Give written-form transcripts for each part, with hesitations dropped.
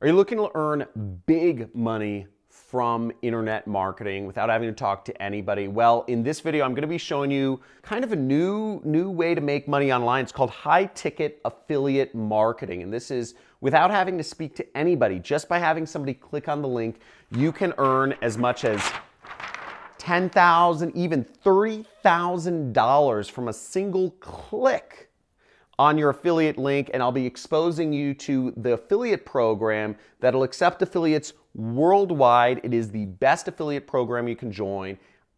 Are you looking to earn big money from internet marketing without having to talk to anybody? Well, in this video, I'm going to be showing you kind of a new way to make money online. It's called high ticket affiliate marketing. And this is without having to speak to anybody. Just by having somebody click on the link, you can earn as much as $10,000, even $30,000 from a single click on your affiliate link, and I'll be exposing you to the affiliate program that'll accept affiliates worldwide. It is the best affiliate program you can join.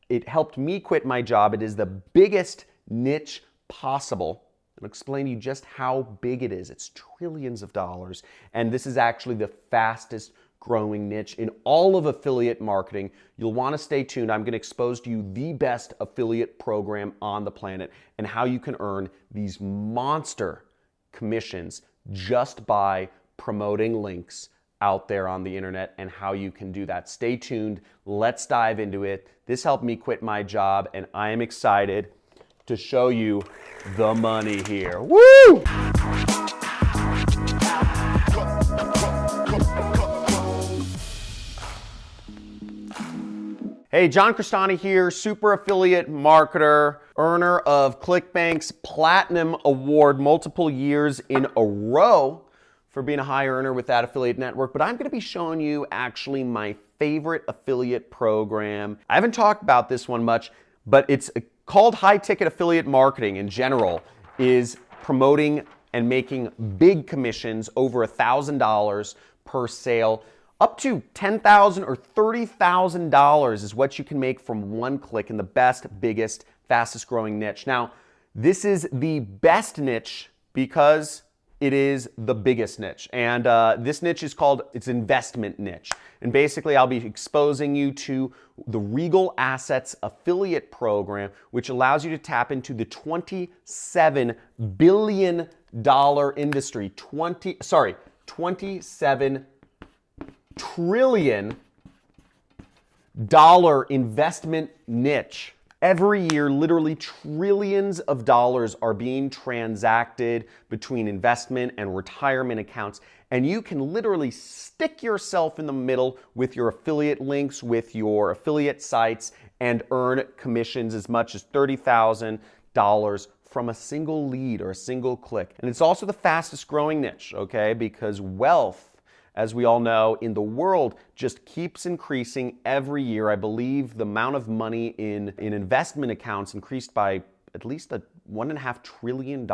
It helped me quit my job. It is the biggest niche possible. I'll explain to you just how big it is. It's trillions of dollars, and this is actually the fastest growing niche in all of affiliate marketing. You'll want to stay tuned. I'm going to expose to you the best affiliate program on the planet and how you can earn these monster commissions just by promoting links out there on the internet and how you can do that. Stay tuned. Let's dive into it. This helped me quit my job, and I am excited to show you the money here. Woo! Hey, John Crestani here, super affiliate marketer, earner of ClickBank's Platinum Award multiple years in a row for being a high earner with that affiliate network. But I'm going to be showing you actually my favorite affiliate program. I haven't talked about this one much, but it's called high ticket affiliate marketing in general, is promoting and making big commissions over $1,000 per sale. Up to $10,000 or $30,000 is what you can make from one click in the best, biggest, fastest growing niche. Now, this is the best niche because it is the biggest niche. And this niche is called, it's investment niche. And basically, I'll be exposing you to the Regal Assets affiliate program, which allows you to tap into the $27 billion industry. 27 trillion dollar investment niche. Every year, literally trillions of dollars are being transacted between investment and retirement accounts, and you can literally stick yourself in the middle with your affiliate links, with your affiliate sites, and earn commissions as much as $30,000 from a single lead or a single click. And it's also the fastest growing niche, okay? Because wealth, as we all know, in the world just keeps increasing every year. I believe the amount of money in investment accounts increased by at least $1.5 trillion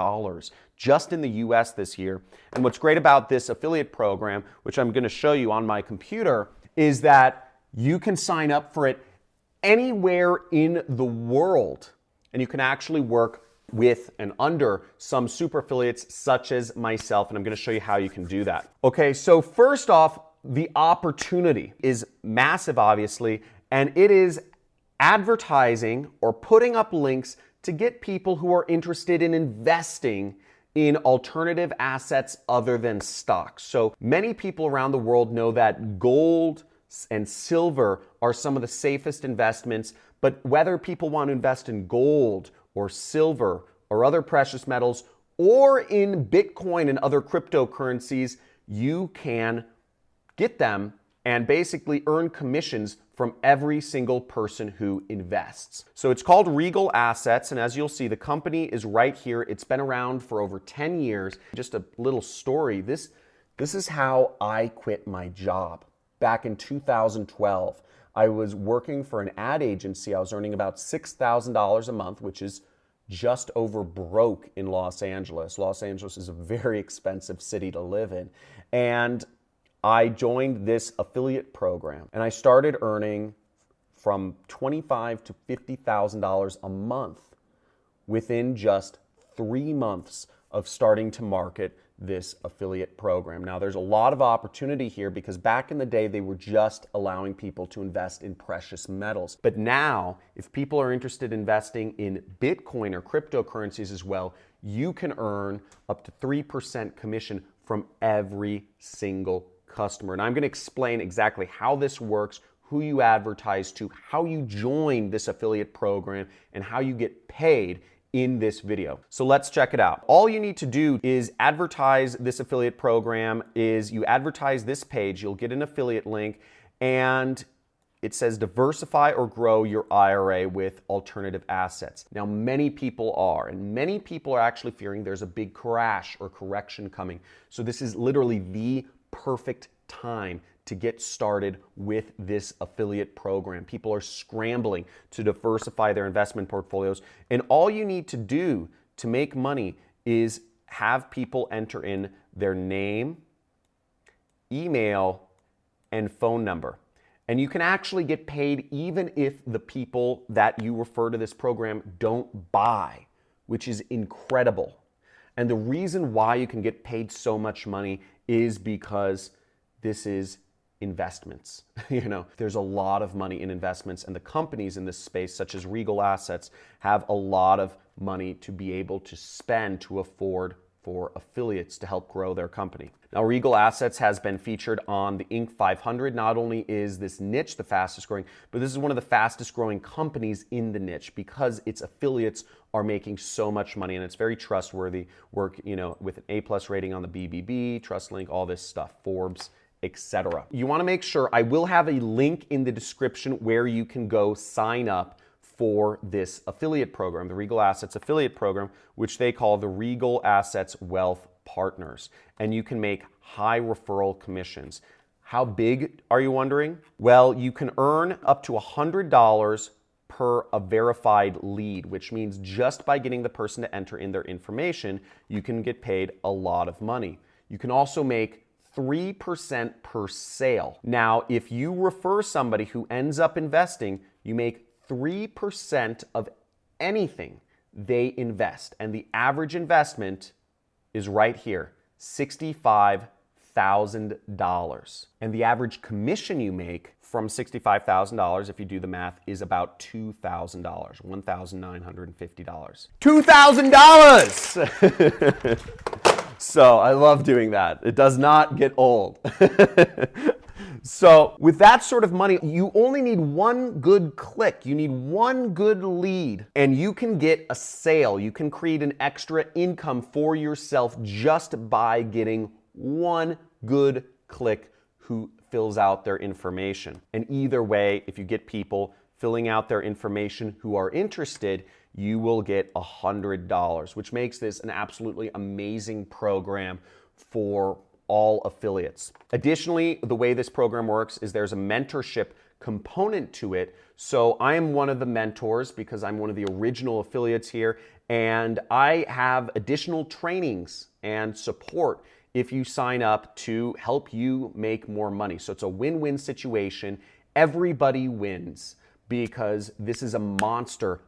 just in the US this year. And what's great about this affiliate program, which I'm going to show you on my computer, is that you can sign up for it anywhere in the world, and you can actually work with and under some super affiliates such as myself, and I'm going to show you how you can do that. Okay, so first off, the opportunity is massive, obviously, and it is advertising or putting up links to get people who are interested in investing in alternative assets other than stocks. So many people around the world know that gold and silver are some of the safest investments, but whether people want to invest in gold or silver or other precious metals or in Bitcoin and other cryptocurrencies, you can get them and basically earn commissions from every single person who invests. So it's called Regal Assets, and as you'll see, the company is right here. It's been around for over 10 years. Just a little story. This is how I quit my job back in 2012. I was working for an ad agency. I was earning about $6,000 a month, which is just over broke in Los Angeles. Los Angeles is a very expensive city to live in. And I joined this affiliate program, and I started earning from $25,000 to $50,000 a month within just 3 months of starting to market this affiliate program. Now, there's a lot of opportunity here because back in the day, they were just allowing people to invest in precious metals. But now, if people are interested in investing in Bitcoin or cryptocurrencies as well, you can earn up to 3% commission from every single customer. And I'm going to explain exactly how this works, who you advertise to, how you join this affiliate program, and how you get paid in this video. So let's check it out. All you need to do is advertise this affiliate program. You advertise this page, you'll get an affiliate link, and it says diversify or grow your IRA with alternative assets. Now, many people are actually fearing there's a big crash or correction coming. So this is literally the perfect time to get started with this affiliate program. People are scrambling to diversify their investment portfolios, and all you need to do to make money is have people enter in their name, email, and phone number. And you can actually get paid even if the people that you refer to this program don't buy, which is incredible. And the reason why you can get paid so much money is because this is investments. There's a lot of money in investments, and the companies in this space, such as Regal Assets, have a lot of money to be able to spend to afford for affiliates to help grow their company. Now, Regal Assets has been featured on the Inc. 500. Not only is this niche the fastest growing, but this is one of the fastest growing companies in the niche because its affiliates are making so much money, and it's very trustworthy work, with an A+ rating on the BBB, TrustLink, all this stuff, Forbes, etc. You want to make sure, I will have a link in the description where you can go sign up for this affiliate program, the Regal Assets affiliate program, which they call the Regal Assets Wealth Partners. And you can make high referral commissions. How big, are you wondering? Well, you can earn up to $100 per a verified lead, which means just by getting the person to enter in their information, you can get paid a lot of money. You can also make 3% per sale. Now, if you refer somebody who ends up investing, you make 3% of anything they invest. And the average investment is right here, $65,000. And the average commission you make from $65,000, if you do the math, is about $2,000, $1,950. $2,000! So I love doing that. It does not get old. So with that sort of money, you only need one good click. You need one good lead, and you can get a sale. You can create an extra income for yourself just by getting one good click who fills out their information. And either way, if you get people filling out their information who are interested, you will get $100, which makes this an absolutely amazing program for all affiliates. Additionally, the way this program works is there's a mentorship component to it. So I am one of the mentors because I'm one of the original affiliates here, and I have additional trainings and support if you sign up to help you make more money. So it's a win-win situation. Everybody wins, because this is a monster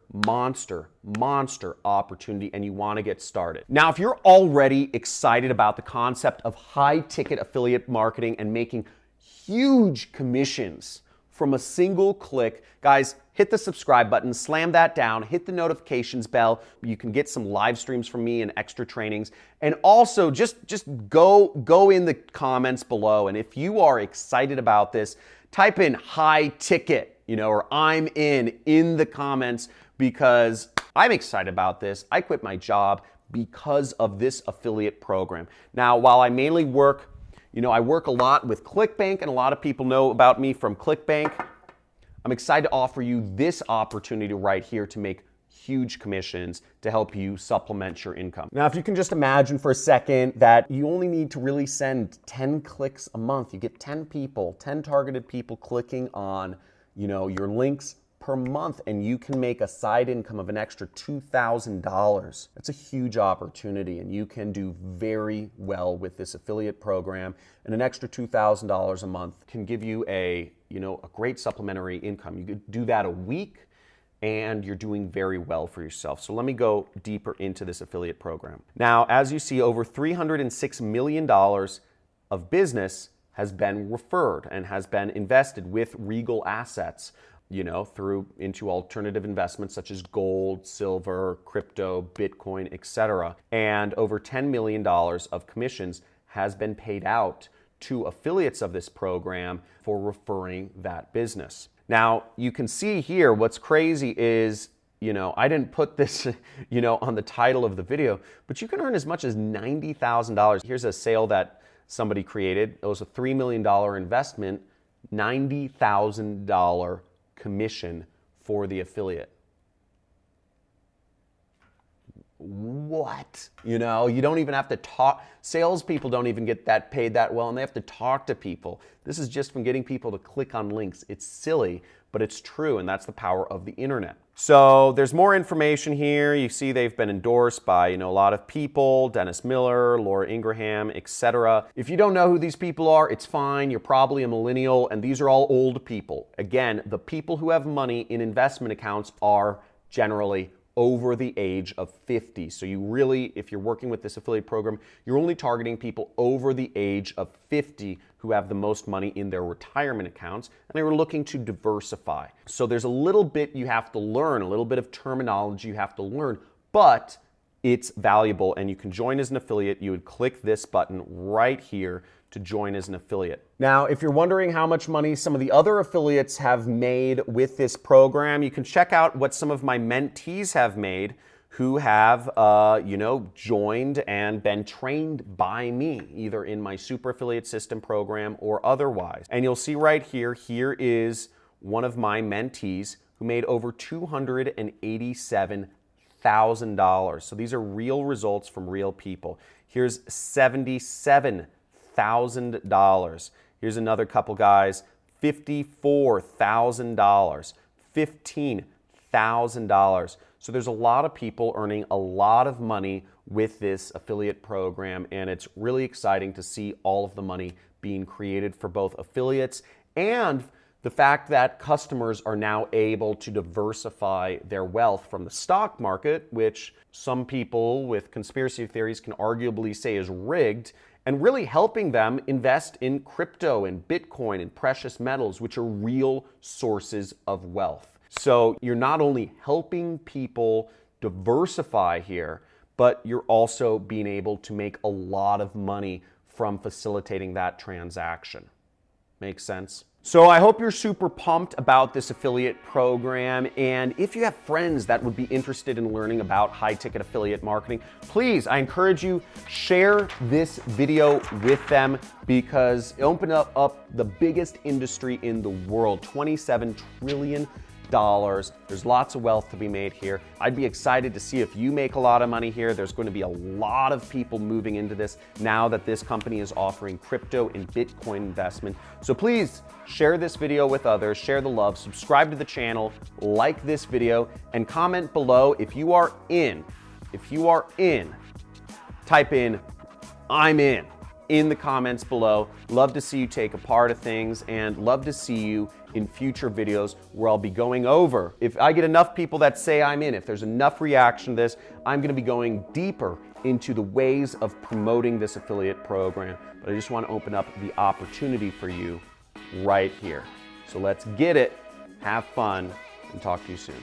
opportunity, and you want to get started. Now, if you're already excited about the concept of high-ticket affiliate marketing and making huge commissions from a single click, guys, hit the subscribe button, slam that down, hit the notifications bell. You can get some live streams from me and extra trainings. And also, just go in the comments below, and if you are excited about this, type in high ticket, or I'm in the comments, because I'm excited about this. I quit my job because of this affiliate program. Now, while I mainly work, I work a lot with ClickBank, and a lot of people know about me from ClickBank, I'm excited to offer you this opportunity right here to make huge commissions to help you supplement your income. Now, if you can just imagine for a second that you only need to really send 10 clicks a month, you get 10 people, 10 targeted people clicking on your links per month, and you can make a side income of an extra $2,000. That's a huge opportunity, and you can do very well with this affiliate program. And an extra $2,000 a month can give you a great supplementary income. You could do that a week, and you're doing very well for yourself. So let me go deeper into this affiliate program. Now, as you see, over $306 million of business has been referred and has been invested with Regal Assets, into alternative investments such as gold, silver, crypto, Bitcoin, etc. And over $10 million of commissions has been paid out to affiliates of this program for referring that business. Now, you can see here, what's crazy is you know, I didn't put this, you know, on the title of the video, but you can earn as much as $90,000. Here's a sale that somebody created. It was a $3 million investment, $90,000 commission for the affiliate. What? You know, you don't even have to talk. Salespeople don't even get that paid that well, and they have to talk to people. This is just from getting people to click on links. It's silly, but it's true, and that's the power of the internet. So there's more information here. You see they've been endorsed by, you know, a lot of people, Dennis Miller, Laura Ingraham, etc. If you don't know who these people are, it's fine. You're probably a millennial, and these are all old people. Again, the people who have money in investment accounts are generally over the age of 50. So you really, if you're working with this affiliate program, you're only targeting people over the age of 50 who have the most money in their retirement accounts, and they were looking to diversify. So there's a little bit you have to learn, a little bit of terminology you have to learn, but it's valuable, and you can join as an affiliate. You would click this button right here to join as an affiliate. Now, if you're wondering how much money some of the other affiliates have made with this program, you can check out what some of my mentees have made who have, you know, joined and been trained by me, either in my super affiliate system program or otherwise. And you'll see right here, here is one of my mentees who made over $287,000. So these are real results from real people. Here's $77,000. Here's another couple guys, $54,000, $15,000. So there's a lot of people earning a lot of money with this affiliate program, and it's really exciting to see all of the money being created for both affiliates and the fact that customers are now able to diversify their wealth from the stock market, which some people with conspiracy theories can arguably say is rigged, and really helping them invest in crypto and Bitcoin and precious metals, which are real sources of wealth. So you're not only helping people diversify here, but you're also being able to make a lot of money from facilitating that transaction. Make sense? So I hope you're super pumped about this affiliate program, and if you have friends that would be interested in learning about high-ticket affiliate marketing, please, I encourage you, share this video with them, because it opened up the biggest industry in the world, $27 trillion. There's lots of wealth to be made here. I'd be excited to see if you make a lot of money here. There's going to be a lot of people moving into this now that this company is offering crypto and Bitcoin investment. So please share this video with others, share the love, subscribe to the channel, like this video, and comment below if you are in. If you are in, type in, I'm in the comments below. Love to see you take a part of things, and love to see you in future videos where I'll be going over. If I get enough people that say I'm in, if there's enough reaction to this, I'm gonna be going deeper into the ways of promoting this affiliate program. But I just want to open up the opportunity for you right here. So let's get it, have fun, and talk to you soon.